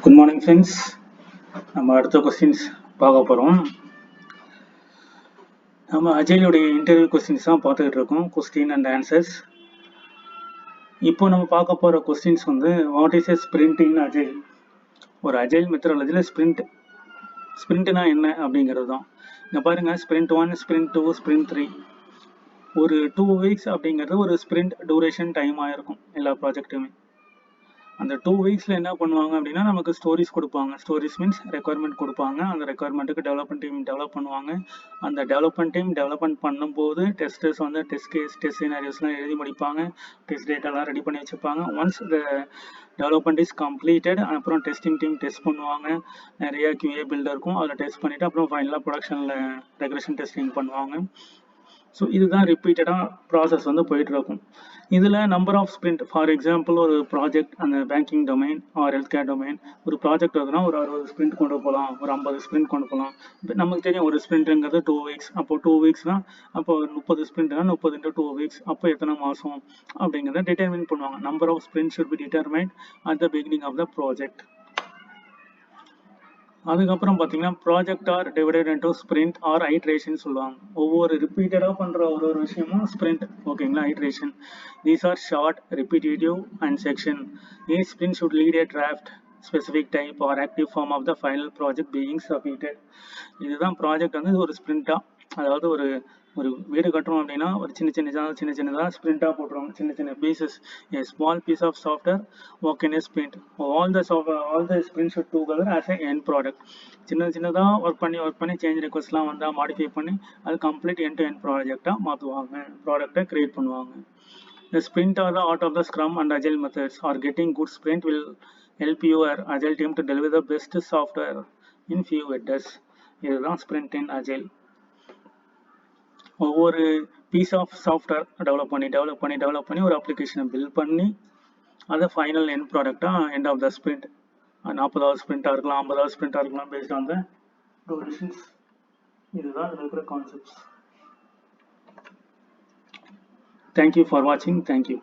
Good morning friends. நம்ம அடுத்த questions பார்க்க போகிறோம். நம்ம அஜய்லுடைய இன்டர்வியூ கொஸ்டின்ஸ் தான் பார்த்துக்கிட்டு இருக்கோம், கொஸ்டின் அண்ட் ஆன்சர்ஸ். இப்போ நம்ம பார்க்க போகிற questions what is a sprint in agile. ஒரு அஜைல் மெத்தடாலஜியில் ஸ்பிரிண்ட்னா என்ன அப்படிங்கிறது தான். இங்கே பாருங்கள், ஸ்பிரிண்ட் 1, ஸ்பிரிண்ட் 2, ஸ்பிரிண்ட் 3. ஒரு 2 weeks அப்படிங்கிறது ஒரு ஸ்பிரிண்ட் டூரேஷன் டைம் ஆகிருக்கும் எல்லா ப்ராஜெக்ட்டுமே. அந்த 2 weeksல என்ன பண்ணுவாங்க அப்படின்னா, நமக்கு ஸ்டோரிஸ் கொடுப்பாங்க. ஸ்டோரிஸ் மீன்ஸ் ரெக்குயர்மெண்ட் கொடுப்பாங்க. அந்த ரெக்குயர்மெண்ட்டுக்கு டெவலப்மெண்ட் டீம் டெவலப் பண்ணுவாங்க. அந்த டெவலப்மெண்ட் டீம் டெவலப்மெண்ட் பண்ணும்போது டெஸ்டர்ஸ் டெஸ்ட் கேஸ், டெஸ்ட் சினாரியோஸ்லாம் எழுதி முடிப்பாங்க. டெஸ்ட் டேட்டாலாம் ரெடி பண்ணி வச்சுப்பாங்க. Once the development is completed, அப்புறம் டெஸ்டிங் டீம் டெஸ்ட் பண்ணுவாங்க. நிறைய QA பில்டர் இருக்கும், அதில் டெஸ்ட் பண்ணிவிட்டு அப்புறம் ஃபைனலாக ப்ரொடக்ஷனில் ரெக்ரெஷன் டெஸ்டிங் பண்ணுவாங்க. ஸோ இதுதான் ரிப்பீட்டடாக ப்ராசஸ் போயிட்டு இருக்கும். இதில் number of sprint, for example ஒரு ப்ராஜெக்ட் அந்த banking domain or health care domain, ஒரு ப்ராஜெக்ட் வருதுன்னா ஒரு 60 ஸ்பிரிண்ட் கொண்டு போகலாம், ஒரு 50 ஸ்பிரிண்ட் கொண்டு போகலாம். நமக்கு தெரியும் ஒரு ஸ்பிரிண்ட்டுங்கிறது 2 weeks. அப்போது 2 weeksனால் அப்போ 30 ஸ்பிரிண்ட்னா 30 into 2 weeks, அப்போ எத்தனை மாதம் அப்படிங்கிறத டிட்டர்மின் பண்ணுவாங்க. Number of sprint should be determined at the beginning of the project. அதுக்கப்புறம் பார்த்தீங்கன்னா, project are divided into sprint or iteration சொல்லுவாங்க. ஒவ்வொரு ரிப்பீட்டடாக பண்ணுற ஒரு விஷயமும் ஸ்பிரிண்ட், ஓகேங்களா, iteration. These are short, repetitive and section. Each sprint should lead a draft, specific type or active form of the final project being submitted. இதுதான் project ஒரு ஸ்பிரிண்ட்டாக, அதாவது ஒரு வீடு கட்டுறோம் அப்படின்னா ஒரு சின்ன சின்னதாக ஸ்பிரிண்ட்டாக போட்டுருவாங்க. சின்ன pieces, a small piece of software work in a sprint. all the sprints should together as a end product. சின்னதாக ஒர்க் பண்ணி சேஞ்ச் ரெக்வஸ்ட்லாம் வந்தால் மாடிஃபை பண்ணி அது கம்ப்ளீட் எண்ட் டு எண்ட் ப்ராஜெக்டாக மாற்றுவாங்க, ப்ராடக்டை கிரியேட் பண்ணுவாங்க. The sprint or the art of the scrum and agile methods or getting good sprint will help your agile team to deliver the best software in few days. இதுதான் sprint in agile. ஒவ்வொரு piece of software develop பண்ணி ஒரு அப்ளிகேஷனை build பண்ணி அதை final end ப்ராடக்டாக end of the sprint, 40வது ஸ்பிரிண்ட்டாக இருக்கலாம், 50வது ஸ்பிரிண்ட்டாக இருக்கலாம், பேஸ்ட் ஆன் த டூரேஷன்ஸ். இதுதான் இதில் இருக்கிற கான்செப்ட்ஸ். தேங்க்யூ ஃபார் வாட்சிங். தேங்க்யூ.